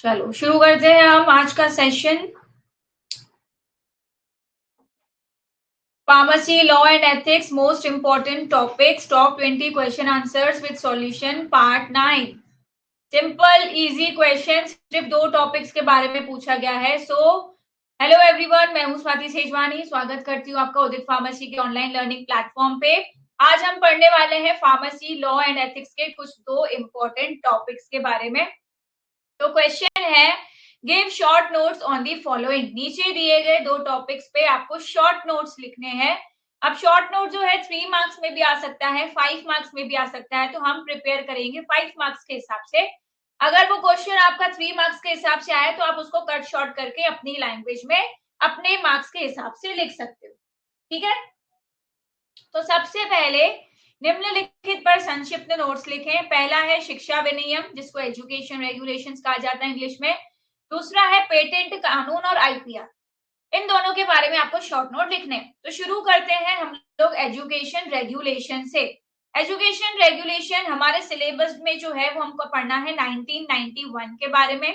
चलो शुरू करते हैं हम आज का session. Pharmacy law and ethics most important topics top 20 question answers with solution part 9। Simple easy question, सिर्फ दो टॉपिक्स के बारे में पूछा गया है। हेलो एवरीवन, मैं हूं स्वाति सेजवानी। स्वागत करती हूँ आपका उदित फार्मेसी के ऑनलाइन लर्निंग प्लेटफॉर्म पे। आज हम पढ़ने वाले हैं फार्मेसी लॉ एंड एथिक्स के कुछ दो इंपॉर्टेंट टॉपिक्स के बारे में। तो क्वेश्चन है, give short notes on the following. नीचे दिए गए दो टॉपिक्स पे आपको शॉर्ट नोट्स लिखने हैं। अब शॉर्ट नोट जो है 3 मार्क्स में भी आ सकता है, 5 मार्क्स में भी आ सकता है, तो हम प्रिपेयर करेंगे 5 मार्क्स के हिसाब से। अगर वो क्वेश्चन आपका 3 मार्क्स के हिसाब से आए तो आप उसको कट शॉर्ट करके अपनी लैंग्वेज में अपने मार्क्स के हिसाब से लिख सकते हो। ठीक है, तो सबसे पहले निम्नलिखित पर संक्षिप्त नोट्स लिखें। पहला है शिक्षा विनियम, जिसको एजुकेशन रेगुलेशंस कहा जाता है इंग्लिश में। दूसरा है पेटेंट कानून और आईपीआर। इन दोनों के बारे में आपको शॉर्ट नोट लिखने हैं। तो शुरू करते हैं हम लोग एजुकेशन रेगुलेशन से। एजुकेशन रेगुलेशन हमारे सिलेबस में जो है वो हमको पढ़ना है 1991 के बारे में।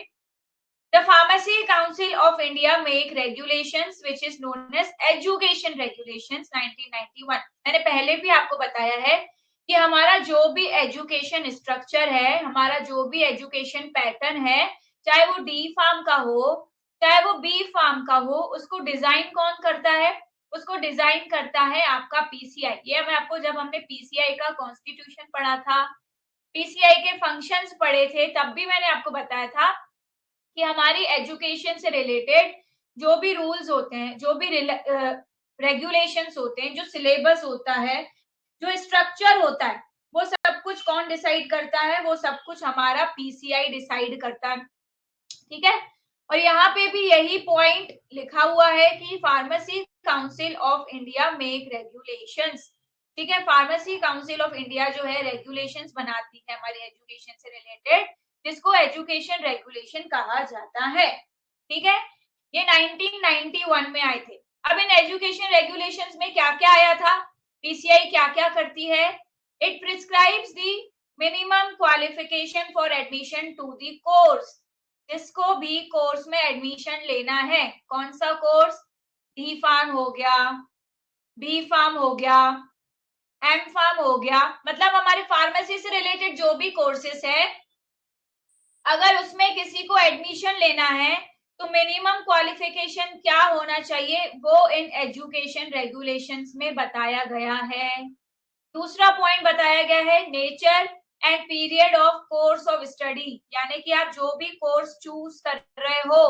The Pharmacy Council of India make regulations which is known as Education Regulations 1991। मैंने पहले भी आपको बताया है कि हमारा जो भी एजुकेशन स्ट्रक्चर है, हमारा जो भी एजुकेशन पैटर्न है, चाहे वो डी फार्म का हो, चाहे वो बी फार्म का हो, उसको डिजाइन कौन करता है? उसको डिजाइन करता है आपका पीसीआई। ये मैं आपको जब हमने पीसीआई का कॉन्स्टिट्यूशन पढ़ा था, पीसीआई के फंक्शंस पढ़े थे, तब भी मैंने आपको बताया था कि हमारी एजुकेशन से रिलेटेड जो भी रूल्स होते हैं, जो भी रेगुलेशंस होते हैं, जो सिलेबस होता है, जो स्ट्रक्चर होता है, वो सब कुछ कौन डिसाइड करता है? वो सब कुछ हमारा पीसीआई डिसाइड करता है। ठीक है, और यहाँ पे भी यही पॉइंट लिखा हुआ है कि pharmacy council of India make regulations. ठीक है, फार्मेसी काउंसिल ऑफ इंडिया जो है रेगुलेशंस बनाती है हमारी एजुकेशन से रिलेटेड, जिसको एजुकेशन रेगुलेशन कहा जाता है। ठीक है, ये 1991 में आए थे। अब इन एजुकेशन रेगुलेशंस में क्या क्या आया था, पीसीआई क्या क्या करती है? It prescribes the minimum qualification for admission to the course. जिसको भी कोर्स में एडमिशन लेना है, कौन सा कोर्स? डी फार्म हो गया, बी फार्म हो गया, एम फार्म हो गया, मतलब हमारे फार्मेसी से रिलेटेड जो भी कोर्सेस है, अगर उसमें किसी को एडमिशन लेना है तो मिनिमम क्वालिफिकेशन क्या होना चाहिए, वो इन एजुकेशन रेगुलेशंस में बताया गया है। दूसरा पॉइंट बताया गया है nature and period of course of study, यानी कि आप जो भी कोर्स चूज कर रहे हो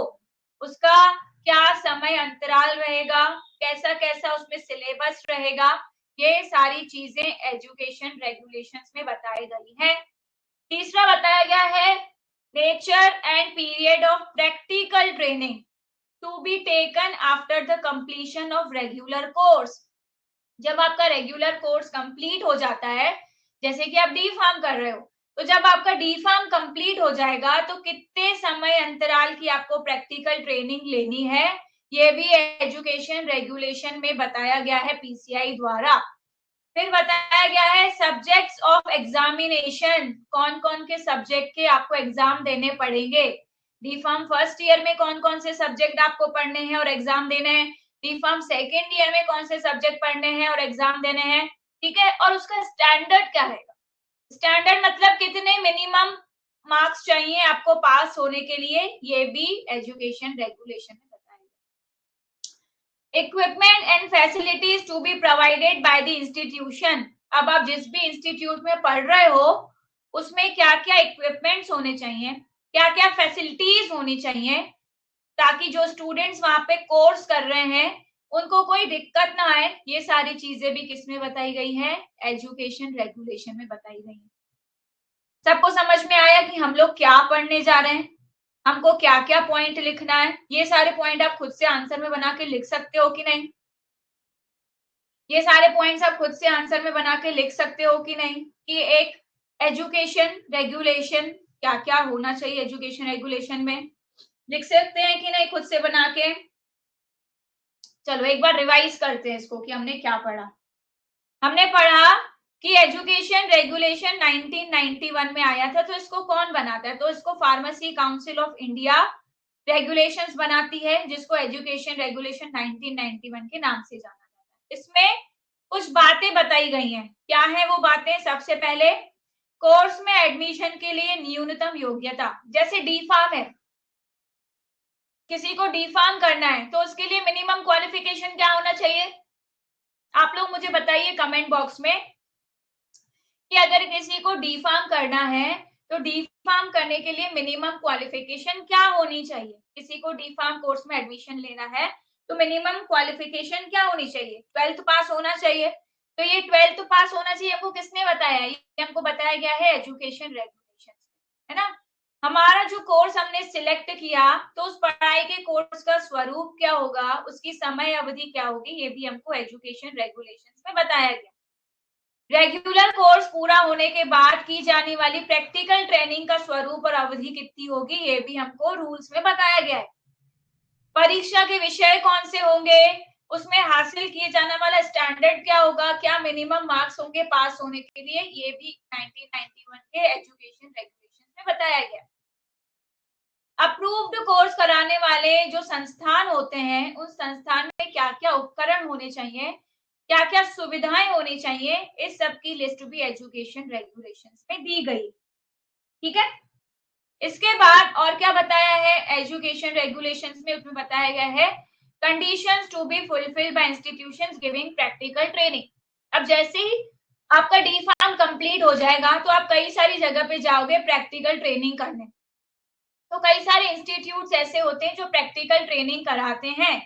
उसका क्या समय अंतराल रहेगा, कैसा कैसा उसमें सिलेबस रहेगा, ये सारी चीजें एजुकेशन रेगुलेशंस में बताई गई हैं। तीसरा बताया गया है nature and period of practical training to be taken after the completion of regular course. जब आपका रेगुलर कोर्स कंप्लीट हो जाता है, जैसे कि आप डी फार्म कर रहे हो, तो जब आपका डी फार्म कंप्लीट हो जाएगा तो कितने समय अंतराल की आपको प्रैक्टिकल ट्रेनिंग लेनी है, ये भी एजुकेशन रेगुलेशन में बताया गया है पीसीआई द्वारा। फिर बताया गया है सब्जेक्ट्स ऑफ एग्जामिनेशन, कौन कौन के सब्जेक्ट के आपको एग्जाम देने पड़ेंगे। डी फार्म फर्स्ट ईयर में कौन कौन से सब्जेक्ट आपको पढ़ने हैं और एग्जाम देने हैं, डी फार्म सेकेंड ईयर में कौन से सब्जेक्ट पढ़ने हैं और एग्जाम देने हैं। ठीक है, और उसका स्टैंडर्ड क्या रहेगा? स्टैंडर्ड मतलब कितने मिनिमम मार्क्स चाहिए आपको पास होने के लिए, ये भी एजुकेशन रेगुलेशन में बताया गया। Equipment and facilities to be provided by the institution. अब आप जिस भी इंस्टीट्यूट में पढ़ रहे हो उसमें क्या क्या इक्विपमेंट्स होने चाहिए, क्या क्या फैसिलिटीज होनी चाहिए, ताकि जो स्टूडेंट्स वहां पे कोर्स कर रहे हैं उनको कोई दिक्कत ना आए। ये सारी चीजें भी किसमें बताई गई है? एजुकेशन रेगुलेशन में बताई गई है। सबको समझ में आया कि हम लोग क्या पढ़ने जा रहे हैं, हमको क्या क्या पॉइंट लिखना है? ये सारे पॉइंट आप खुद से आंसर में बना के लिख सकते हो कि नहीं? ये सारे पॉइंट्स आप खुद से आंसर में बना के लिख सकते हो कि नहीं, कि एक एजुकेशन रेगुलेशन क्या क्या होना चाहिए एजुकेशन रेगुलेशन में? लिख सकते हैं कि नहीं खुद से बना के? चलो एक बार रिवाइज करते हैं इसको कि हमने क्या पढ़ा। हमने पढ़ा कि एजुकेशन रेगुलेशन 1991 में आया था, तो इसको कौन बनाता है? तो इसको pharmacy council of India regulations बनाती है, जिसको एजुकेशन रेगुलेशन 1991 के नाम से जाना जाता है। इसमें कुछ बातें बताई गई हैं। क्या है वो बातें? सबसे पहले कोर्स में एडमिशन के लिए न्यूनतम योग्यता, जैसे डी फार्म है, किसी को डी फार्म करना है तो उसके लिए मिनिमम क्वालिफिकेशन क्या होना चाहिए? आप लोग मुझे बताइए कमेंट बॉक्स में कि अगर किसी को डी फार्म करना है तो डी फार्म करने के लिए मिनिमम क्वालिफिकेशन क्या होनी चाहिए? किसी को डी फार्म कोर्स में एडमिशन लेना है तो मिनिमम क्वालिफिकेशन क्या होनी चाहिए? 12th पास होना चाहिए। तो ये 12th पास होना चाहिए हमको किसने बताया? ये हमको बताया गया है एजुकेशन रेगुलेशन, है ना। हमारा जो कोर्स हमने सिलेक्ट किया तो उस पढ़ाई के कोर्स का स्वरूप क्या होगा, उसकी समय अवधि क्या होगी, ये भी हमको एजुकेशन रेगुलेशंस में बताया गया। रेगुलर कोर्स पूरा होने के बाद की जाने वाली प्रैक्टिकल ट्रेनिंग का स्वरूप और अवधि कितनी होगी, ये भी हमको रूल्स में बताया गया है। परीक्षा के विषय कौन से होंगे, उसमें हासिल किए जाने वाला स्टैंडर्ड क्या होगा, क्या मिनिमम मार्क्स होंगे पास होने के लिए, ये भी 1991 के एजुकेशन रेगुलेशन में बताया गया। अप्रूव्ड कोर्स कराने वाले जो संस्थान होते हैं, उस संस्थान में क्या क्या उपकरण होने चाहिए, क्या क्या सुविधाएं होनी चाहिए, इस सब की लिस्ट भी एजुकेशन रेगुलेशंस में दी गई। ठीक है। इसके बाद और क्या बताया है एजुकेशन रेगुलेशंस में? उसमें बताया गया है conditions to be fulfilled by institutions giving practical training. अब जैसे ही आपका डी फार्म कंप्लीट हो जाएगा तो आप कई सारी जगह पे जाओगे प्रैक्टिकल ट्रेनिंग करने। तो कई सारे इंस्टीट्यूट्स ऐसे होते हैं जो प्रैक्टिकल ट्रेनिंग कराते हैं।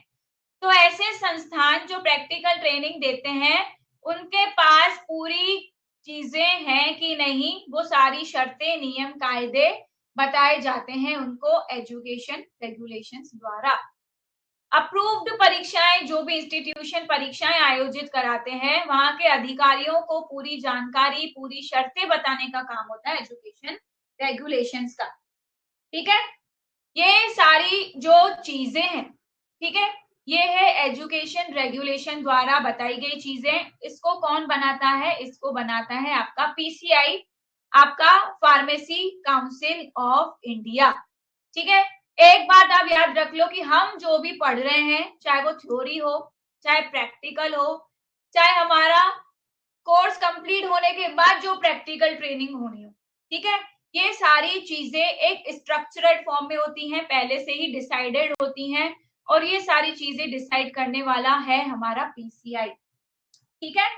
तो ऐसे संस्थान जो प्रैक्टिकल ट्रेनिंग देते हैं, उनके पास पूरी चीजें हैं कि नहीं, वो सारी शर्तें, नियम, कायदे बताए जाते हैं उनको एजुकेशन रेगुलेशंस द्वारा। अप्रूव्ड परीक्षाएं, जो भी इंस्टीट्यूशन परीक्षाएं आयोजित कराते हैं, वहां के अधिकारियों को पूरी जानकारी, पूरी शर्तें बताने का काम होता है एजुकेशन रेगुलेशंस का। ठीक है। ये सारी जो चीजें हैं, ठीक है, ये है एजुकेशन रेगुलेशन द्वारा बताई गई चीजें। इसको कौन बनाता है? इसको बनाता है आपका पीसीआई, आपका फार्मेसी काउंसिल ऑफ इंडिया। ठीक है। एक बात आप याद रख लो कि हम जो भी पढ़ रहे हैं, चाहे वो थ्योरी हो, चाहे प्रैक्टिकल हो, चाहे हमारा कोर्स कंप्लीट होने के बाद जो प्रैक्टिकल ट्रेनिंग होनी हो, ठीक है, ये सारी चीजें एक स्ट्रक्चर्ड फॉर्म में होती हैं, पहले से ही डिसाइडेड होती हैं, और ये सारी चीजें डिसाइड करने वाला है हमारा पीसीआई। ठीक है।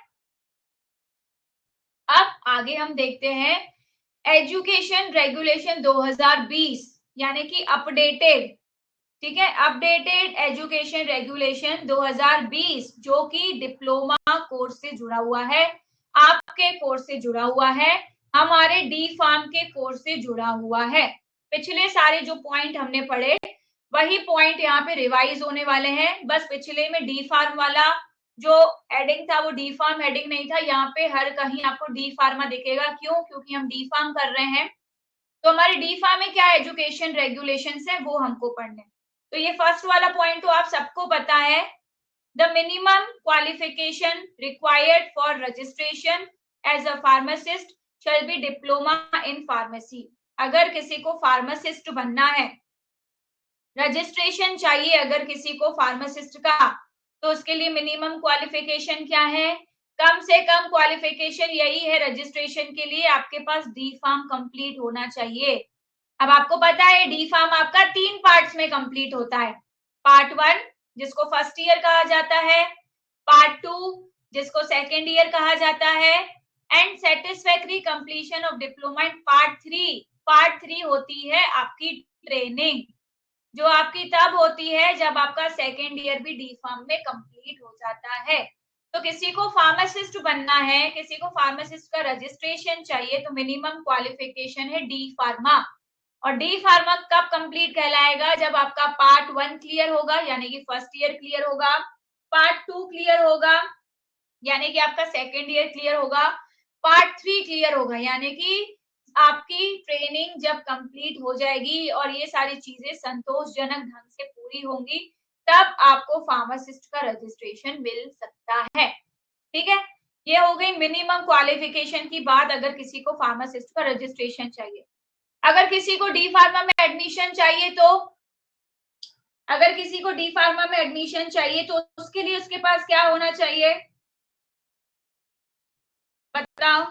अब आगे हम देखते हैं एजुकेशन रेगुलेशन 2020, यानी कि अपडेटेड। ठीक है, अपडेटेड एजुकेशन रेगुलेशन 2020, जो कि डिप्लोमा कोर्स से जुड़ा हुआ है, आपके कोर्स से जुड़ा हुआ है, हमारे डी फार्म के कोर्स से जुड़ा हुआ है। पिछले सारे जो पॉइंट हमने पढ़े वही पॉइंट यहाँ पे रिवाइज होने वाले हैं। बस पिछले में डी फार्म वाला जो हेडिंग था वो डी फार्म हेडिंग नहीं था, यहाँ पे हर कहीं आपको डी फार्मा दिखेगा। क्यों? क्योंकि हम डी फार्म कर रहे हैं, तो हमारे डी फार्म में क्या एजुकेशन रेगुलेशंस है वो हमको पढ़ने। तो ये फर्स्ट वाला पॉइंट तो आप सबको पता है। The minimum qualification required for registration as a pharmacist shall be diploma in pharmacy. अगर किसी को फार्मासिस्ट बनना है, रजिस्ट्रेशन चाहिए अगर किसी को फार्मासिस्ट का, तो उसके लिए मिनिमम क्वालिफिकेशन क्या है? कम से कम क्वालिफिकेशन यही है रजिस्ट्रेशन के लिए, आपके पास डी फार्म कंप्लीट होना चाहिए। अब आपको पता है डी फार्म आपका 3 पार्ट्स में कंप्लीट होता है। पार्ट 1 जिसको फर्स्ट ईयर कहा जाता है, पार्ट 2 जिसको सेकेंड ईयर कहा जाता है, and satisfactory completion of diploma in part 3। Part 3 होती है आपकी ट्रेनिंग, जो आपकी तब होती है जब आपका सेकेंड ईयर भी डी फार्म में कंप्लीट हो जाता है। तो किसी को फार्मासिस्ट बनना है, किसी को फार्मासिस्ट का रजिस्ट्रेशन चाहिए, तो मिनिमम क्वालिफिकेशन है डी फार्मा। और डी फार्मा कब कंप्लीट कहलाएगा? जब आपका पार्ट 1 क्लियर होगा, यानी कि फर्स्ट ईयर क्लियर होगा, पार्ट 2 क्लियर होगा, यानी कि आपका सेकेंड ईयर क्लियर होगा, पार्ट 3 क्लियर होगा, यानी कि आपकी ट्रेनिंग जब कंप्लीट हो जाएगी और ये सारी चीजें संतोषजनक ढंग से पूरी होंगी, तब आपको फार्मासिस्ट का रजिस्ट्रेशन मिल सकता है। ठीक है। ये हो गई मिनिमम क्वालिफिकेशन की बात अगर किसी को फार्मासिस्ट का रजिस्ट्रेशन चाहिए। अगर किसी को डी फार्मा में एडमिशन चाहिए तो उसके लिए उसके पास क्या होना चाहिए बताओ।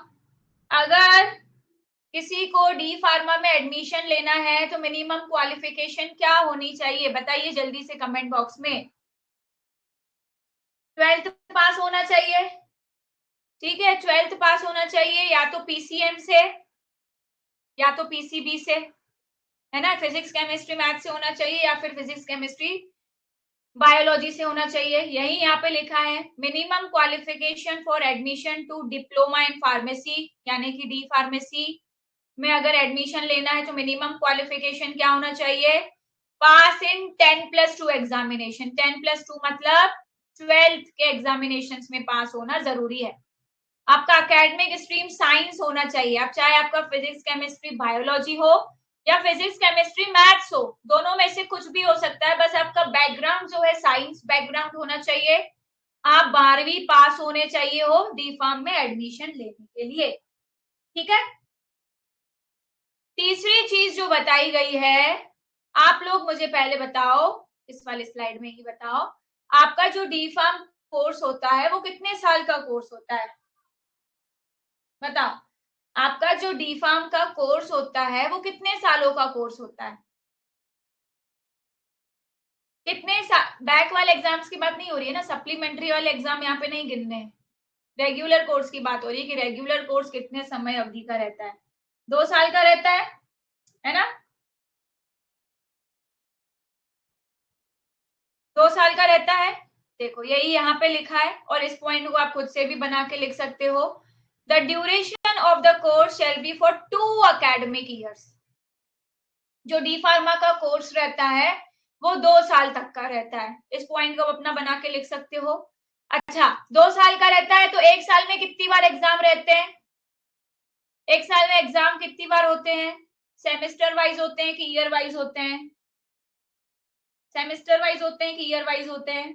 अगर किसी को डी फार्मा में एडमिशन लेना है तो मिनिमम क्वालिफिकेशन क्या होनी चाहिए बताइए जल्दी से कमेंट बॉक्स में। 12th पास होना चाहिए, ठीक है, 12th पास होना चाहिए, या तो पीसीएम से या तो पीसीबी से, है ना, फिजिक्स केमिस्ट्री मैथ से होना चाहिए या फिर फिजिक्स केमिस्ट्री बायोलॉजी से होना चाहिए। यही यहाँ पे लिखा है minimum qualification for admission to diploma in pharmacy, यानी कि डी फार्मेसी में अगर एडमिशन लेना है तो मिनिमम क्वालिफिकेशन क्या होना चाहिए, पास इन 10+2 एग्जामिनेशन। 10+2 मतलब 12th के एग्जामिनेशन में पास होना जरूरी है। आपका एकेडमिक स्ट्रीम साइंस होना चाहिए, अब चाहे आपका फिजिक्स केमिस्ट्री बायोलॉजी हो या फिजिक्स केमिस्ट्री मैथ्स हो, दोनों में से कुछ भी हो सकता है, बस आपका बैकग्राउंड जो है साइंस बैकग्राउंड होना चाहिए। आप 12वीं पास होने चाहिए हो डी फार्म में एडमिशन लेने के लिए, ठीक है। तीसरी चीज जो बताई गई है, आप लोग मुझे पहले बताओ, इस वाले स्लाइड में ही बताओ, आपका जो डी फार्म कोर्स होता है वो कितने साल का कोर्स होता है बताओ। आपका जो डी फार्म का कोर्स होता है वो कितने सालों का कोर्स होता है, कितने बैक वाले एग्जाम्स की बात नहीं हो रही है ना, सप्लीमेंट्री वाले एग्जाम यहाँ पे नहीं गिनने, रेगुलर कोर्स की बात हो रही है कि रेगुलर कोर्स कितने समय अवधि का रहता है, 2 साल का रहता है ना, 2 साल का रहता है। देखो यही यहाँ पे लिखा है और इस पॉइंट को आप खुद से भी बना के लिख सकते हो। The duration of the course shall be for 2 academic years। जो डी फार्मा का कोर्स रहता है वो 2 साल तक का रहता है, इस पॉइंट को अपना बना के लिख सकते हो। अच्छा 2 साल का रहता है तो 1 साल में कितनी बार एग्जाम रहते हैं, 1 साल में एग्जाम कितनी बार होते हैं, सेमेस्टर वाइज होते हैं कि ईयर वाइज होते हैं, सेमेस्टर वाइज होते हैं कि ईयर वाइज होते हैं,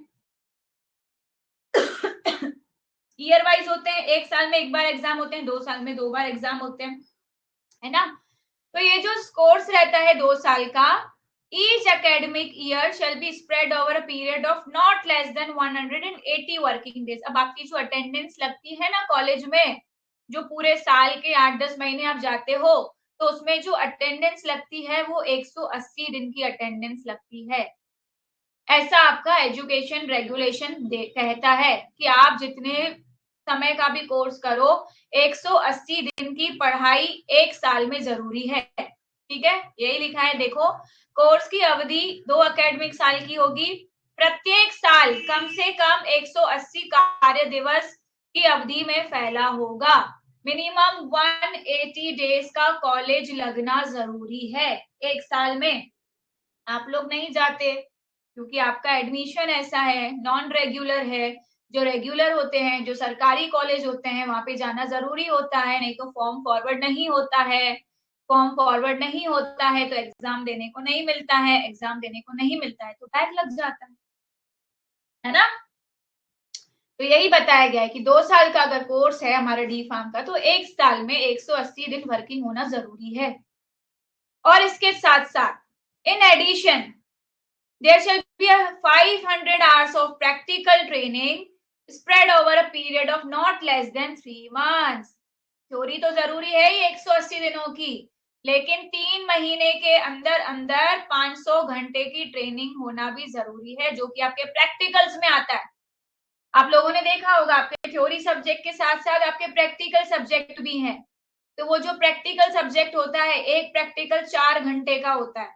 ईयर वाइज होते हैं। 1 साल में 1 बार एग्जाम होते हैं, 2 साल में 2 बार एग्जाम होते हैं, है ना। तो ये जो कोर्स रहता है 2 साल का, each academic year shall be spread over a period of not less than 180 working days। अब आपकी जो अटेंडेंस लगती है ना कॉलेज में, जो पूरे साल के 8-10 महीने आप जाते हो, तो उसमें जो अटेंडेंस लगती है वो 180 दिन की अटेंडेंस लगती है। ऐसा आपका एजुकेशन रेगुलेशन कहता है कि आप जितने समय का भी कोर्स करो, 180 दिन की पढ़ाई 1 साल में जरूरी है, ठीक है, यही लिखा है। देखो कोर्स की अवधि 2 एकेडमिक साल की होगी, प्रत्येक साल कम से कम 180 कार्य दिवस की अवधि में फैला होगा, मिनिमम 180 डेज का कॉलेज लगना जरूरी है 1 साल में। आप लोग नहीं जाते क्योंकि आपका एडमिशन ऐसा है, नॉन रेगुलर है। जो रेगुलर होते हैं, जो सरकारी कॉलेज होते हैं, वहां पे जाना जरूरी होता है, नहीं तो फॉर्म फॉरवर्ड नहीं होता है, फॉर्म फॉरवर्ड नहीं होता है तो एग्जाम देने को नहीं मिलता है, एग्जाम देने को नहीं मिलता है तो बैक लग जाता है ना। तो यही बताया गया है कि 2 साल का अगर कोर्स है हमारा डी फार्म का, तो 1 साल में 180 दिन वर्किंग होना जरूरी है। और इसके साथ साथ in addition there shall be a 500 hours of practical training spread over a period of not less than 3 months। Theory तो जरूरी है ही 180 दिनों की, लेकिन 3 महीने के अंदर अंदर 500 घंटे की ट्रेनिंग होना भी जरूरी है, जो कि आपके प्रैक्टिकल्स में आता है। आप लोगों ने देखा होगा आपके थ्योरी सब्जेक्ट के साथ साथ आपके प्रैक्टिकल सब्जेक्ट भी हैं, तो वो जो प्रैक्टिकल सब्जेक्ट होता है, एक प्रैक्टिकल 4 घंटे का होता है,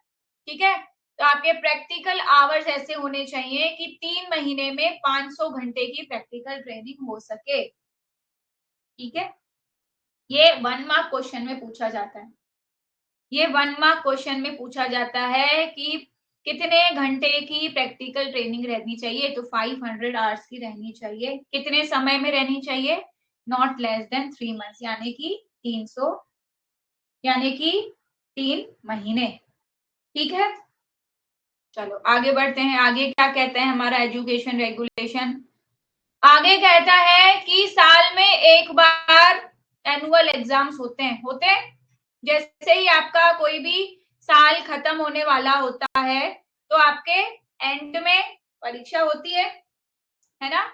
ठीक है। तो आपके प्रैक्टिकल आवर्स ऐसे होने चाहिए कि 3 महीने में 500 घंटे की प्रैक्टिकल ट्रेनिंग हो सके, ठीक है। ये 1 मार्क क्वेश्चन में पूछा जाता है, ये 1 मार्क क्वेश्चन में पूछा जाता है कि कितने घंटे की प्रैक्टिकल ट्रेनिंग रहनी चाहिए, तो 500 आवर्स की रहनी चाहिए। कितने समय में रहनी चाहिए, नॉट लेस देन 3 मंथ्स, यानी कि 300, यानी कि 3 महीने, ठीक है। चलो आगे बढ़ते हैं, आगे क्या कहते हैं हमारा एजुकेशन रेगुलेशन। आगे कहता है कि साल में एक बार एनुअल एग्जाम्स होते हैं। जैसे ही आपका कोई भी साल खत्म होने वाला होता है तो आपके एंड में परीक्षा होती है ना।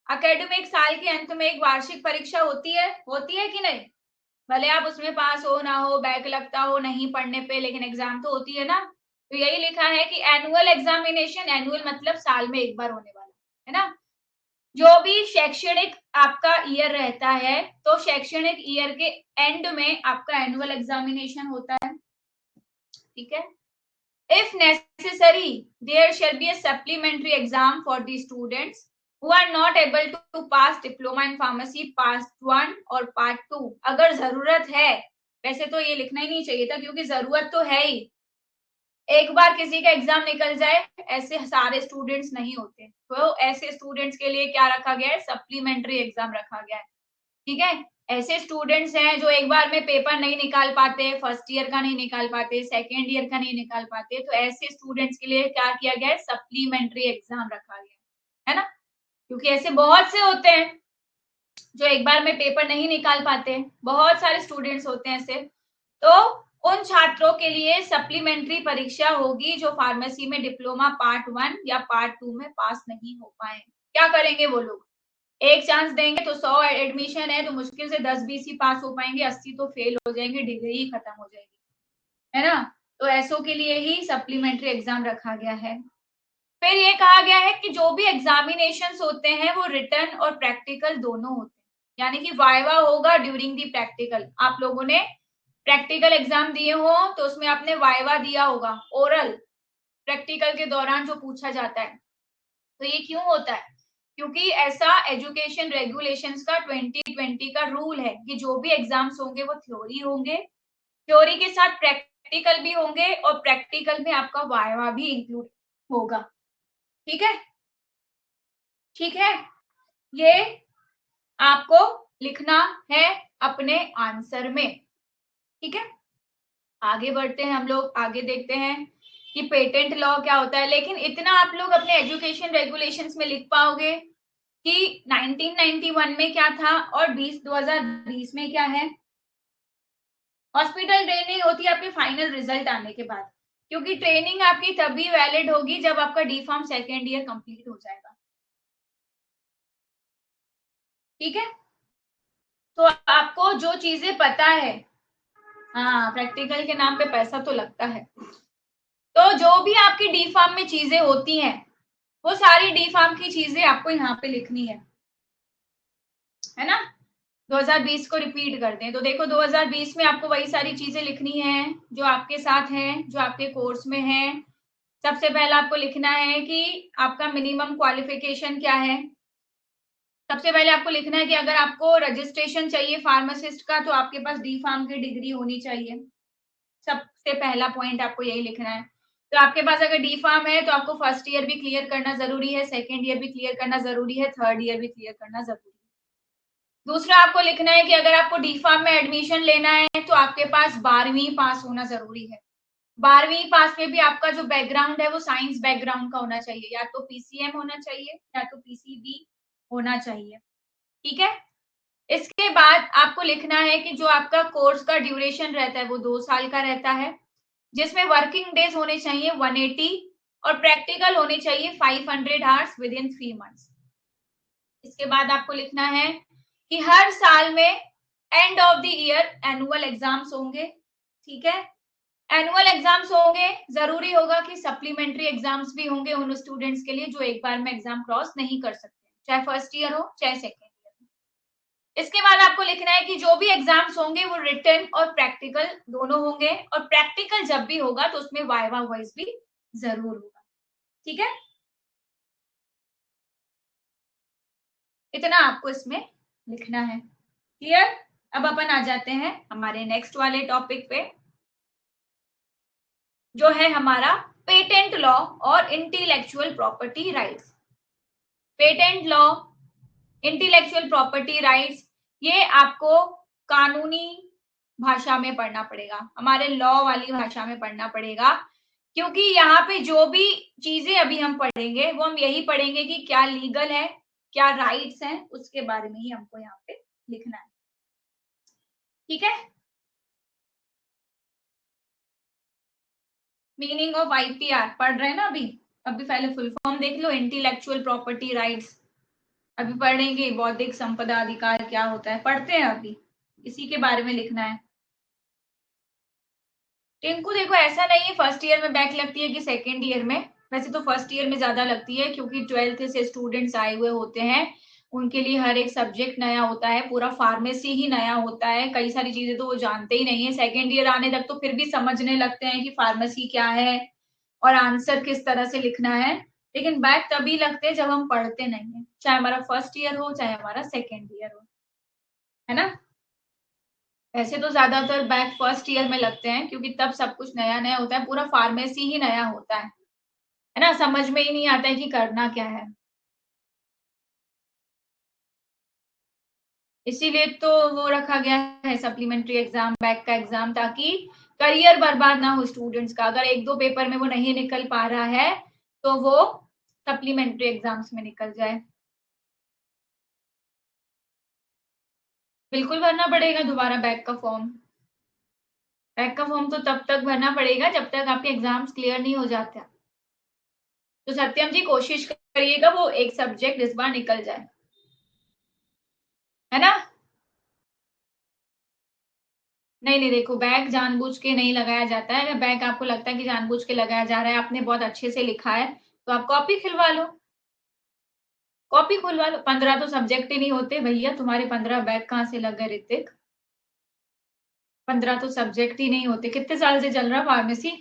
एकेडमिक साल के अंत में एक वार्षिक परीक्षा होती है कि नहीं। भले आप उसमें पास हो ना हो, बैक लगता हो नहीं पढ़ने पे, लेकिन एग्जाम तो होती है ना। तो यही लिखा है कि एनुअल एग्जामिनेशन, एनुअल मतलब साल में एक बार होने वाला है ना। जो भी शैक्षणिक आपका ईयर रहता है तो शैक्षणिक ईयर के एंड में आपका एनुअल एग्जामिनेशन होता है, ठीक है। If necessary, there shall be a supplementary exam for the students who are not able to pass diploma in pharmacy part 1 और part 2। अगर जरूरत है, वैसे तो ये लिखना ही नहीं चाहिए था क्योंकि जरूरत तो है ही, एक बार किसी का एग्जाम निकल जाए ऐसे सारे स्टूडेंट्स नहीं होते, तो ऐसे स्टूडेंट्स के लिए क्या रखा गया है, सप्लीमेंट्री एग्जाम रखा गया है, ठीक है। ऐसे स्टूडेंट्स हैं जो एक बार में पेपर नहीं निकाल पाते, फर्स्ट ईयर का नहीं निकाल पाते, सेकेंड ईयर का नहीं निकाल पाते, तो ऐसे स्टूडेंट्स के लिए क्या किया गया है, सप्लीमेंट्री एग्जाम रखा गया है ना। क्योंकि ऐसे बहुत से होते हैं जो एक बार में पेपर नहीं निकाल पाते, बहुत सारे स्टूडेंट्स होते हैं ऐसे। तो उन छात्रों के लिए सप्लीमेंट्री परीक्षा होगी जो फार्मेसी में डिप्लोमा पार्ट 1 या पार्ट 2 में पास नहीं हो पाए। क्या करेंगे वो लोग, एक चांस देंगे तो 100 एडमिशन है तो मुश्किल से 10-20 ही पास हो पाएंगे, 80 तो फेल हो जाएंगे, डिग्री ही खत्म हो जाएगी, है ना। तो ऐसो के लिए ही सप्लीमेंट्री एग्जाम रखा गया है। फिर ये कहा गया है कि जो भी एग्जामिनेशंस होते हैं वो रिटन और प्रैक्टिकल दोनों होते हैं, यानी कि वाइवा होगा ड्यूरिंग दी प्रैक्टिकल। आप लोगों ने प्रैक्टिकल एग्जाम दिए हो तो उसमें आपने वाइवा दिया होगा, ओरल प्रैक्टिकल के दौरान जो पूछा जाता है। तो ये क्यों होता है, क्योंकि ऐसा एजुकेशन रेगुलेशंस का 2020 का रूल है कि जो भी एग्जाम्स होंगे वो थ्योरी होंगे, थ्योरी के साथ प्रैक्टिकल भी होंगे और प्रैक्टिकल में आपका वाइवा भी इंक्लूड होगा, ठीक है। ठीक है, ये आपको लिखना है अपने आंसर में, ठीक है। आगे बढ़ते हैं हम लोग, आगे देखते हैं कि पेटेंट लॉ क्या होता है। लेकिन इतना आप लोग अपने एजुकेशन रेगुलेशंस में लिख पाओगे कि 1991 में क्या था और 2020 में क्या है। हॉस्पिटल ट्रेनिंग होती है आपके फाइनल रिजल्ट आने के बाद, क्योंकि ट्रेनिंग आपकी तभी वैलिड होगी जब आपका D pharm second year complete हो जाएगा, ठीक है। तो आपको जो चीजें पता है, हाँ प्रैक्टिकल के नाम पे पैसा तो लगता है, तो जो भी आपकी डी फार्म में चीजें होती हैं वो सारी डी फार्म की चीजें आपको यहाँ पे लिखनी है ना। 2020 को रिपीट करते हैं तो देखो 2020 में आपको वही सारी चीजें लिखनी है जो आपके साथ है, जो आपके कोर्स में है। सबसे पहला आपको लिखना है कि आपका मिनिमम क्वालिफिकेशन क्या है। सबसे पहले आपको लिखना है कि अगर आपको रजिस्ट्रेशन चाहिए फार्मासिस्ट का तो आपके पास डी फार्म की डिग्री होनी चाहिए। सबसे पहला पॉइंट आपको यही लिखना है। तो आपके पास अगर डी फार्म है तो आपको फर्स्ट ईयर भी क्लियर करना जरूरी है, सेकेंड ईयर भी क्लियर करना जरूरी है, थर्ड ईयर भी क्लियर करना जरूरी है। दूसरा आपको लिखना है कि अगर आपको डी फार्म में एडमिशन लेना है तो आपके पास 12वीं पास होना जरूरी है। 12वीं पास में भी आपका जो बैकग्राउंड है वो साइंस बैकग्राउंड का होना चाहिए, या तो पीसीएम होना चाहिए या तो पीसीबी होना चाहिए, ठीक है। इसके बाद आपको लिखना है कि जो आपका कोर्स का ड्यूरेशन रहता है वो 2 साल का रहता है, जिसमें वर्किंग डेज होने चाहिए 180 और प्रैक्टिकल होने चाहिए 500 आवर्स विद इन 3 मंथ्स। इसके बाद आपको लिखना है कि हर साल में end of the year annual exams होंगे, ठीक है। एनुअल एग्जाम्स होंगे, जरूरी होगा कि सप्लीमेंट्री एग्जाम्स भी होंगे उन स्टूडेंट्स के लिए जो एक बार में एग्जाम क्रॉस नहीं कर सकते, चाहे फर्स्ट ईयर हो चाहे सेकेंड ईयर हो। इसके बाद आपको लिखना है कि जो भी एग्जाम्स होंगे वो रिटन और प्रैक्टिकल दोनों होंगे, और प्रैक्टिकल जब भी होगा तो उसमें वाइवा वॉइस भी जरूर होगा, ठीक है। इतना आपको इसमें लिखना है, क्लियर। अब अपन आ जाते हैं हमारे नेक्स्ट वाले टॉपिक पे जो है हमारा पेटेंट लॉ और intellectual property rights. Patent law, intellectual property rights, ये आपको कानूनी भाषा में पढ़ना पड़ेगा, हमारे लॉ वाली भाषा में पढ़ना पड़ेगा, क्योंकि यहाँ पे जो भी चीजें अभी हम पढ़ेंगे वो हम यही पढ़ेंगे कि क्या लीगल है, क्या राइट्स हैं उसके बारे में ही हमको यहाँ पे लिखना है। ठीक है, मीनिंग ऑफ आईपीआर पढ़ रहे हैं ना अभी पहले फुल फॉर्म देख लो, इंटेलेक्चुअल प्रॉपर्टी राइट्स। अभी पढ़ेंगे बौद्धिक संपदा अधिकार क्या होता है, पढ़ते हैं अभी, इसी के बारे में लिखना है। टिंकू देखो ऐसा नहीं है फर्स्ट ईयर में बैक लगती है कि सेकेंड ईयर में, वैसे तो फर्स्ट ईयर में ज्यादा लगती है क्योंकि 12th से स्टूडेंट्स आए हुए होते हैं, उनके लिए हर एक सब्जेक्ट नया होता है, पूरा फार्मेसी ही नया होता है, कई सारी चीजें तो वो जानते ही नहीं है। सेकेंड ईयर आने तक तो फिर भी समझने लगते हैं कि फार्मेसी क्या है और आंसर किस तरह से लिखना है, लेकिन बैक तभी लगते हैं जब हम पढ़ते नहीं है, चाहे हमारा फर्स्ट ईयर हो चाहे हमारा सेकेंड ईयर हो, है ना। वैसे तो ज्यादातर बैक फर्स्ट ईयर में लगते हैं क्योंकि तब सब कुछ नया नया होता है, पूरा फार्मेसी ही नया होता है ना, समझ में ही नहीं आता है कि करना क्या है। इसीलिए तो वो रखा गया है सप्लीमेंट्री एग्जाम, बैक का एग्जाम, ताकि करियर बर्बाद ना हो स्टूडेंट्स का। अगर एक दो पेपर में वो नहीं निकल पा रहा है तो वो सप्लीमेंट्री एग्जाम्स में निकल जाए। बिल्कुल भरना पड़ेगा दोबारा बैक का फॉर्म। बैक का फॉर्म तो तब तक भरना पड़ेगा जब तक आपके एग्जाम्स क्लियर नहीं हो जाते। तो सत्यम जी कोशिश करिएगा वो एक सब्जेक्ट इस बार निकल जाए, है ना। नहीं नहीं, देखो बैक जानबूझ के नहीं लगाया जाता है। अगर बैक आपको लगता है कि जानबूझ के लगाया जा रहा है, आपने बहुत अच्छे से लिखा है, तो आप कॉपी खिलवा लो, कॉपी खुलवा लो। 15 तो सब्जेक्ट ही नहीं होते भैया, तुम्हारे 15 बैक कहाँ से लग गए ऋतिक, 15 तो सब्जेक्ट ही नहीं होते। कितने साल से चल रहा फार्मेसी?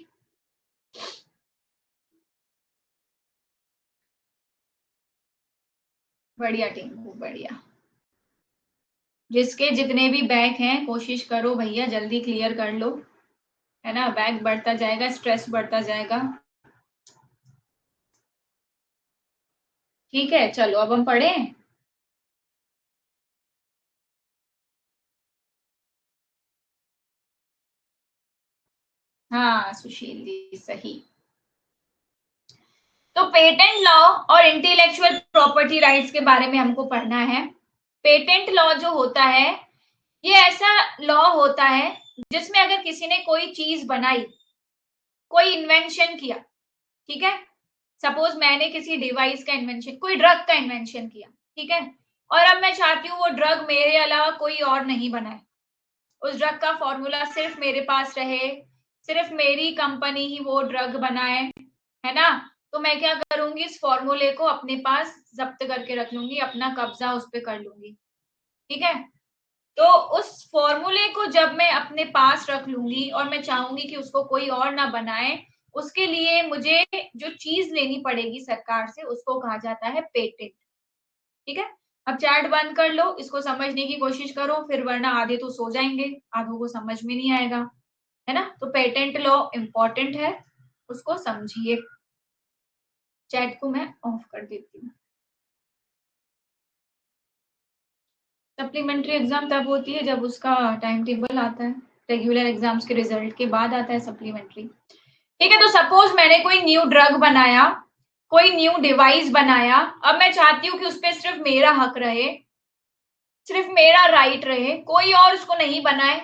बढ़िया टिंकू बढ़िया। जिसके जितने भी बैक हैं कोशिश करो भैया जल्दी क्लियर कर लो, है ना, बैक बढ़ता जाएगा, स्ट्रेस बढ़ता जाएगा। ठीक है चलो अब हम पढ़ें। हाँ सुशील जी सही। तो पेटेंट लॉ और इंटेलेक्चुअल प्रॉपर्टी राइट्स के बारे में हमको पढ़ना है। पेटेंट लॉ जो होता है ये ऐसा लॉ होता है जिसमें अगर किसी ने कोई चीज बनाई, कोई इन्वेंशन किया, ठीक है, सपोज मैंने किसी डिवाइस का इन्वेंशन, कोई ड्रग का इन्वेंशन किया, ठीक है, और अब मैं चाहती हूँ वो ड्रग मेरे अलावा कोई और नहीं बनाए, उस ड्रग का फॉर्मूला सिर्फ मेरे पास रहे, सिर्फ मेरी कंपनी ही वो ड्रग बनाए, है ना। तो मैं क्या करूंगी, इस फॉर्मूले को अपने पास जब्त करके रख लूंगी, अपना कब्जा उस पर कर लूंगी, ठीक है। तो उस फॉर्मूले को जब मैं अपने पास रख लूंगी और मैं चाहूंगी कि उसको कोई और ना बनाए, उसके लिए मुझे जो चीज लेनी पड़ेगी सरकार से उसको कहा जाता है पेटेंट, ठीक है। अब चैट बंद कर लो, इसको समझने की कोशिश करो, फिर वरना आधे तो सो जाएंगे, आधों को समझ में नहीं आएगा, है ना। तो पेटेंट लॉ इंपॉर्टेंट है, उसको समझिए। चैट को मैं ऑफ कर देती हूँ। सप्लीमेंट्री एग्जाम तब होती है जब उसका टाइम टेबल आता है, रेगुलर एग्जाम्स के रिजल्ट के बाद आता है सप्लीमेंट्री, ठीक है। तो सपोज मैंने कोई न्यू ड्रग बनाया, कोई न्यू डिवाइस बनाया, अब मैं चाहती हूँ कि उस पर सिर्फ मेरा हक रहे, सिर्फ मेरा राइट रहे, कोई और उसको नहीं बनाए,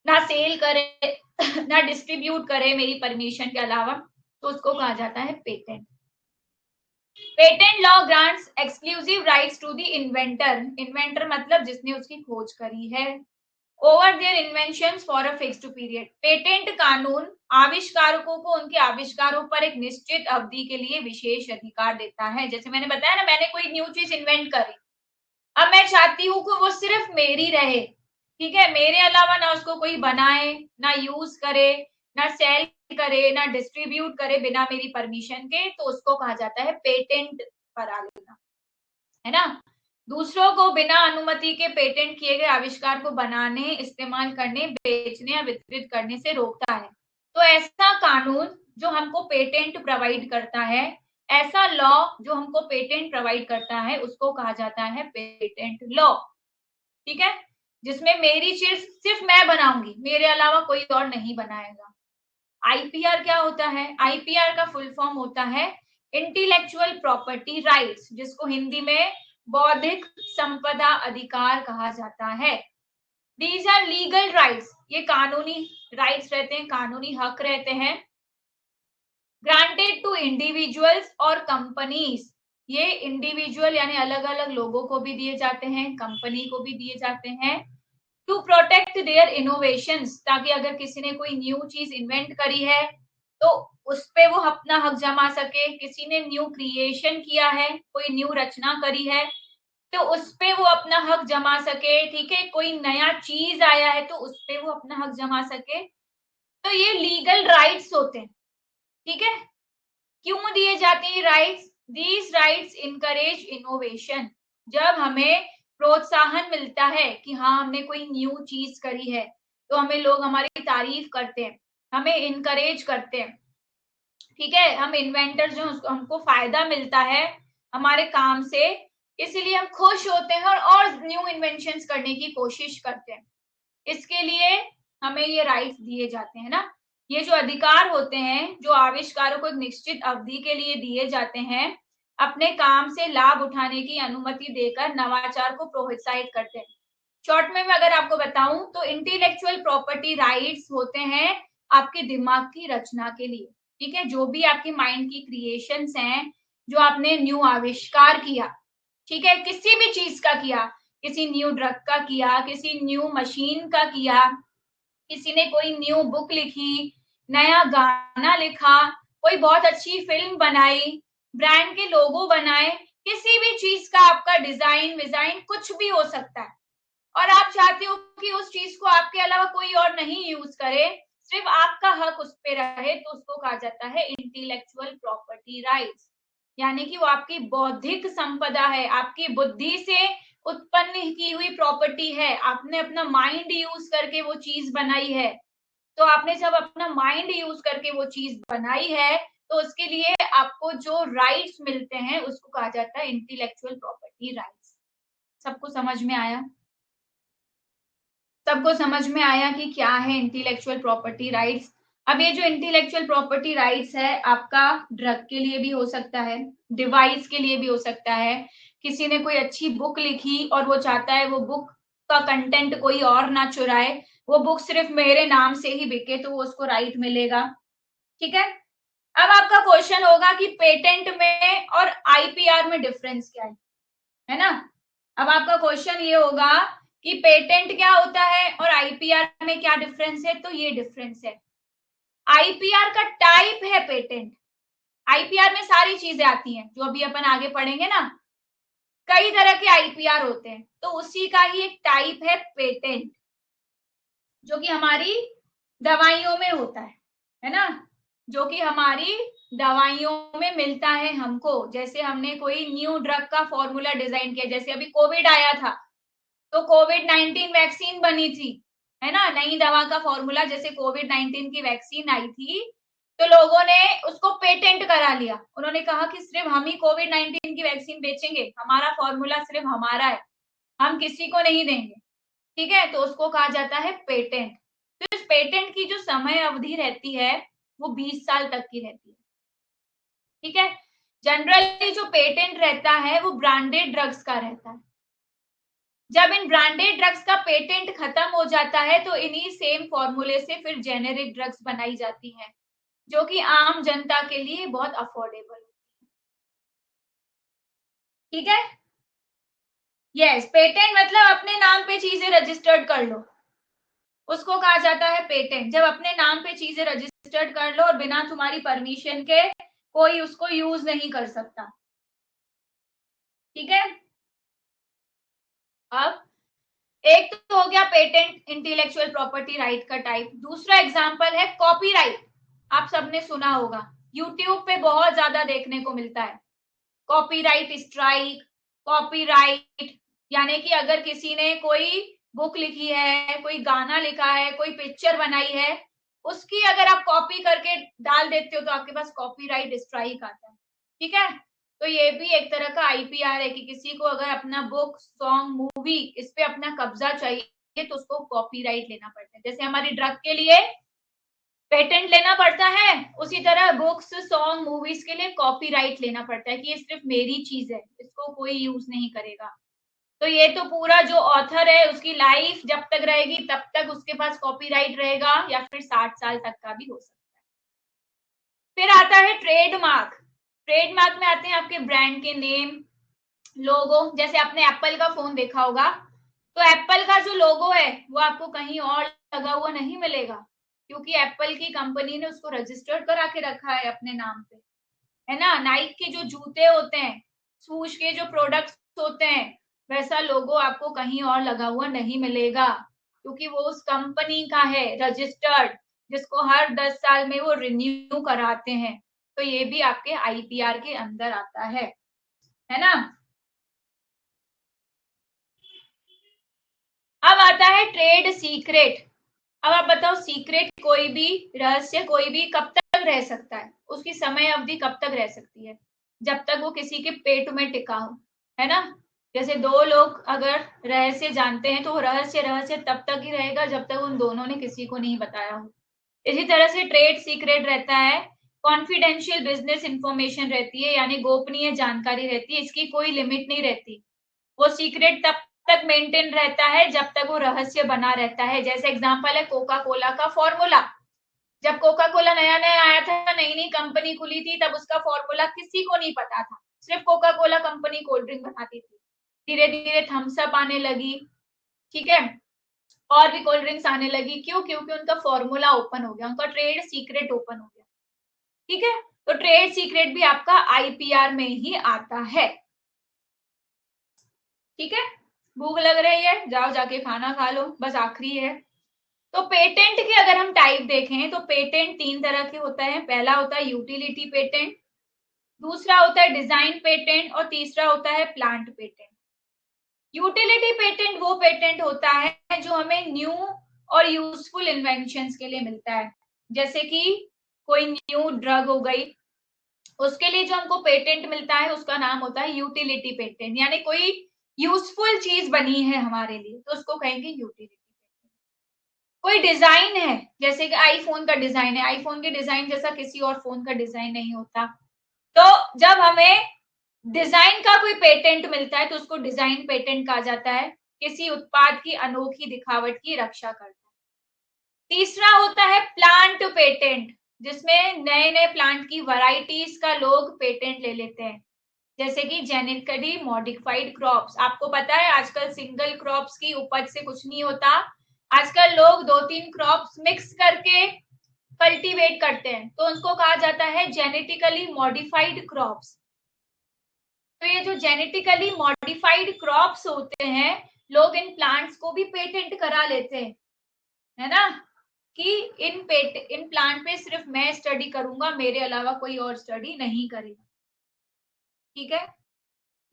ना सेल करे ना डिस्ट्रीब्यूट करे मेरी परमिशन के अलावा, तो उसको कहा जाता है patent. Patent law grants exclusive rights to the inventor, inventor मतलब जिसने उसकी खोज करी है, over their inventions for a fixed period. Patent कानून आविष्कारकों को उनके आविष्कारों पर एक निश्चित अवधि के लिए विशेष अधिकार देता है। जैसे मैंने बताया ना, मैंने कोई न्यू चीज इन्वेंट करी, अब मैं चाहती हूँ कि वो सिर्फ मेरी रहे, ठीक है, मेरे अलावा ना उसको कोई बनाए, ना यूज करे, ना सेल करे, ना डिस्ट्रीब्यूट करे बिना मेरी परमिशन के, तो उसको कहा जाता है पेटेंट पर आ लेना, है ना। दूसरों को बिना अनुमति के पेटेंट किए गए आविष्कार को बनाने, इस्तेमाल करने, बेचने या वितरित करने से रोकता है। तो ऐसा कानून जो हमको पेटेंट प्रोवाइड करता है, ऐसा लॉ जो हमको पेटेंट प्रोवाइड करता है, उसको कहा जाता है पेटेंट लॉ, ठीक है। जिसमें मेरी चीज सिर्फ मैं बनाऊंगी, मेरे अलावा कोई और नहीं बनाएगा। आईपीआर क्या होता है? आईपीआर का फुल फॉर्म होता है इंटेलेक्चुअल प्रॉपर्टी राइट्स, जिसको हिंदी में बौद्धिक संपदा अधिकार कहा जाता है। दीज आर लीगल राइट्स, ये कानूनी राइट्स रहते हैं, कानूनी हक रहते हैं। ग्रांटेड टू इंडिविजुअल्स और कंपनीज, ये इंडिविजुअल यानी अलग अलग लोगों को भी दिए जाते हैं, कंपनी को भी दिए जाते हैं। टू प्रोटेक्ट देयर इनोवेशंस, ताकि अगर किसी ने कोई न्यू चीज इन्वेंट करी है तो उस पे वो अपना हक जमा सके। किसी ने न्यू क्रिएशन किया है, कोई न्यू रचना करी है तो उस पे वो अपना हक जमा सके। ठीक है, कोई नया चीज आया है तो उस पे वो अपना हक जमा सके। तो ये लीगल राइट्स होते हैं। ठीक है, क्यों दिए जाते हैं rights? These rights encourage innovation, जब हमें प्रोत्साहन मिलता है कि हाँ हमने कोई न्यू चीज करी है तो हमें लोग हमारी तारीफ करते हैं, हमें इनकरेज करते हैं। ठीक है, हम इन्वेंटर जो हमको फायदा मिलता है हमारे काम से, इसीलिए हम खुश होते हैं और न्यू इन्वेंशंस करने की कोशिश करते हैं। इसके लिए हमें ये राइट्स दिए जाते हैं ना। ये जो अधिकार होते हैं जो आविष्कारों को एक निश्चित अवधि के लिए दिए जाते हैं, अपने काम से लाभ उठाने की अनुमति देकर नवाचार को प्रोत्साहित करते हैं। शॉर्ट में मैं अगर आपको बताऊं तो इंटेलेक्चुअल प्रॉपर्टी राइट्स होते हैं आपके दिमाग की रचना के लिए। ठीक है, जो भी आपकी माइंड की क्रिएशंस हैं, जो आपने न्यू आविष्कार किया, ठीक है, किसी भी चीज का किया, किसी न्यू ड्रग का किया, किसी न्यू मशीन का किया, किसी ने कोई न्यू बुक लिखी, नया गाना लिखा, कोई बहुत अच्छी फिल्म बनाई, ब्रांड के लोगो बनाए, किसी भी चीज का आपका डिजाइन विजाइन कुछ भी हो सकता है और आप चाहते हो कि उस चीज को आपके अलावा कोई और नहीं यूज करे, सिर्फ आपका हक उस पे रहे, तो उसको कहा जाता है इंटेलेक्चुअल प्रॉपर्टी राइट्स। यानी कि वो आपकी बौद्धिक संपदा है, आपकी बुद्धि से उत्पन्न की हुई प्रॉपर्टी है, आपने अपना माइंड यूज करके वो चीज बनाई है। तो आपने जब अपना माइंड यूज करके वो चीज बनाई है तो उसके लिए आपको जो राइट्स मिलते हैं उसको कहा जाता है इंटेलेक्चुअल प्रॉपर्टी राइट्स। सबको समझ में आया? सबको समझ में आया कि क्या है इंटेलेक्चुअल प्रॉपर्टी राइट्स? अब ये जो इंटेलेक्चुअल प्रॉपर्टी राइट्स है आपका ड्रग के लिए भी हो सकता है, डिवाइस के लिए भी हो सकता है। किसी ने कोई अच्छी बुक लिखी और वो चाहता है वो बुक का कंटेंट कोई और ना चुराए, वो बुक सिर्फ मेरे नाम से ही बिके, तो वो उसको राइट मिलेगा। ठीक है, अब आपका क्वेश्चन होगा कि पेटेंट में और आईपीआर में डिफरेंस क्या है ना? अब आपका क्वेश्चन ये होगा कि पेटेंट क्या होता है और आईपीआर में क्या डिफरेंस है? तो ये डिफरेंस है, आईपीआर का टाइप है पेटेंट। आईपीआर में सारी चीजें आती हैं जो अभी अपन आगे पढ़ेंगे ना, कई तरह के आईपीआर होते हैं, तो उसी का ही एक टाइप है पेटेंट, जो कि हमारी दवाइयों में होता है ना, जो कि हमारी दवाइयों में मिलता है हमको। जैसे हमने कोई न्यू ड्रग का फॉर्मूला डिजाइन किया, जैसे अभी कोविड आया था तो कोविड-19 वैक्सीन बनी थी, है ना, नई दवा का फॉर्मूला, जैसे कोविड-19 की वैक्सीन आई थी तो लोगों ने उसको पेटेंट करा लिया। उन्होंने कहा कि सिर्फ हम ही कोविड-19 की वैक्सीन बेचेंगे, हमारा फॉर्मूला सिर्फ हमारा है, हम किसी को नहीं देंगे। ठीक है, तो उसको कहा जाता है पेटेंट। तो इस पेटेंट की जो समय अवधि रहती है वो 20 साल तक की रहती है। ठीक है, जनरली जो पेटेंट रहता है वो ब्रांडेड ड्रग्स का रहता है। जब इन ब्रांडेड ड्रग्स का पेटेंट खत्म हो जाता है तो इन्हीं सेम फॉर्मूले से फिर जेनेरिक ड्रग्स बनाई जाती हैं, जो कि आम जनता के लिए बहुत अफोर्डेबल होती है। ठीक है, यस, पेटेंट मतलब अपने नाम पे चीजें रजिस्टर्ड कर लो, उसको कहा जाता है पेटेंट। जब अपने नाम पे चीजें रजिस्टर्ड कर लो और बिना तुम्हारी परमिशन के कोई उसको यूज नहीं कर सकता। ठीक है, अब एक तो हो गया पेटेंट इंटेलेक्चुअल प्रॉपर्टी राइट का टाइप। दूसरा एग्जांपल है कॉपीराइट। आप सबने सुना होगा, यूट्यूब पे बहुत ज्यादा देखने को मिलता है कॉपीराइट स्ट्राइक। कॉपीराइट यानी कि अगर किसी ने कोई बुक लिखी है, कोई गाना लिखा है, कोई पिक्चर बनाई है, उसकी अगर आप कॉपी करके डाल देते हो तो आपके पास कॉपीराइट स्ट्राइक आता है। ठीक है, तो ये भी एक तरह का आईपीआर है कि किसी को अगर अपना बुक, सॉन्ग, मूवी इस पे अपना कब्जा चाहिए तो उसको कॉपीराइट लेना पड़ता है। जैसे हमारी ड्रग के लिए पेटेंट लेना पड़ता है, उसी तरह बुक्स, सॉन्ग, मूवीज के लिए कॉपीराइट लेना पड़ता है कि ये सिर्फ मेरी चीज है, इसको कोई यूज नहीं करेगा। तो ये तो पूरा जो ऑथर है उसकी लाइफ जब तक रहेगी तब तक उसके पास कॉपीराइट रहेगा, या फिर 60 साल तक का भी हो सकता है। फिर आता है ट्रेडमार्क। ट्रेडमार्क में आते हैं आपके ब्रांड के नेम, लोगो। जैसे आपने एप्पल का फोन देखा होगा, तो एप्पल का जो लोगो है वो आपको कहीं और लगा हुआ नहीं मिलेगा, क्योंकि एप्पल की कंपनी ने उसको रजिस्टर्ड करा के रखा है अपने नाम पे, है ना। नाइक के जो जूते होते हैं, सूज के जो प्रोडक्ट्स होते हैं, वैसा लोगो आपको कहीं और लगा हुआ नहीं मिलेगा, क्योंकि वो उस कंपनी का है, रजिस्टर्ड, जिसको हर 10 साल में वो रिन्यू कराते हैं। तो ये भी आपके आईपीआर के अंदर आता है ना। अब आता है ट्रेड सीक्रेट। अब आप बताओ, सीक्रेट कोई भी रहस्य कोई भी कब तक रह सकता है, उसकी समय अवधि कब तक रह सकती है? जब तक वो किसी के पेट में टिका हो, है ना। जैसे दो लोग अगर रहस्य जानते हैं तो वो रहस्य रहस्य तब तक ही रहेगा जब तक उन दोनों ने किसी को नहीं बताया हो। इसी तरह से ट्रेड सीक्रेट रहता है, कॉन्फिडेंशियल बिजनेस इंफॉर्मेशन रहती है, यानी गोपनीय जानकारी रहती है, इसकी कोई लिमिट नहीं रहती। वो सीक्रेट तब तक मेंटेन रहता है जब तक वो रहस्य बना रहता है। जैसे एग्जांपल है कोका कोला का फॉर्मूला। जब कोका कोला नया नया आया था, नई नई कंपनी खुली थी, तब उसका फॉर्मूला किसी को नहीं पता था, सिर्फ Coca Cola company cold drink बनाती थी। धीरे धीरे थम्स अप आने लगी, ठीक है, और भी कोल्ड ड्रिंक्स आने लगी। क्यों? क्योंकि उनका फॉर्मूला ओपन हो गया, उनका ट्रेड सीक्रेट ओपन हो गया। ठीक है, तो ट्रेड सीक्रेट भी आपका आईपीआर में ही आता है। ठीक है, भूख लग रही है, जाओ जाके खाना खा लो, बस आखिरी है। तो पेटेंट के अगर हम टाइप देखें तो पेटेंट 3 तरह के होता है। पहला होता है यूटिलिटी पेटेंट, दूसरा होता है डिजाइन पेटेंट, और तीसरा होता है प्लांट पेटेंट। यूटिलिटी पेटेंट वो पेटेंट होता है जो हमें न्यू और यूजफुल इन्वेंशंस के लिए मिलता है। जैसे कि कोई न्यू ड्रग हो गई, उसके लिए जो हमको पेटेंट मिलता है उसका नाम होता है यूटिलिटी पेटेंट, यानी कोई यूजफुल चीज बनी है हमारे लिए तो उसको कहेंगे यूटिलिटी। कोई डिजाइन है, जैसे कि आईफोन का डिजाइन है, आईफोन के डिजाइन जैसा किसी और फोन का डिजाइन नहीं होता, तो जब हमें डिजाइन का कोई पेटेंट मिलता है तो उसको डिजाइन पेटेंट कहा जाता है, किसी उत्पाद की अनोखी दिखावट की रक्षा करता है। तीसरा होता है प्लांट पेटेंट, जिसमें नए नए प्लांट की वैरायटीज का लोग पेटेंट ले लेते हैं, जैसे कि जेनेटिकली मॉडिफाइड क्रॉप्स। आपको पता है आजकल सिंगल क्रॉप्स की उपज से कुछ नहीं होता, आजकल लोग 2-3 क्रॉप्स मिक्स करके कल्टीवेट करते हैं, तो उनको कहा जाता है जेनेटिकली मॉडिफाइड क्रॉप्स। तो ये जो जेनेटिकली मॉडिफाइड क्रॉप्स होते हैं, लोग इन प्लांट्स को भी पेटेंट करा लेते हैं, है ना, कि इन प्लांट पे सिर्फ मैं स्टडी करूंगा, मेरे अलावा कोई और स्टडी नहीं करेगा। ठीक है,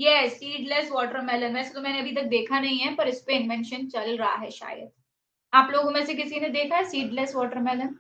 ये सीडलेस वाटरमेलन, वैसे तो मैंने अभी तक देखा नहीं है, पर इस पे इन्वेंशन चल रहा है शायद। आप लोगों में से किसी ने देखा है सीडलेस वाटरमेलन?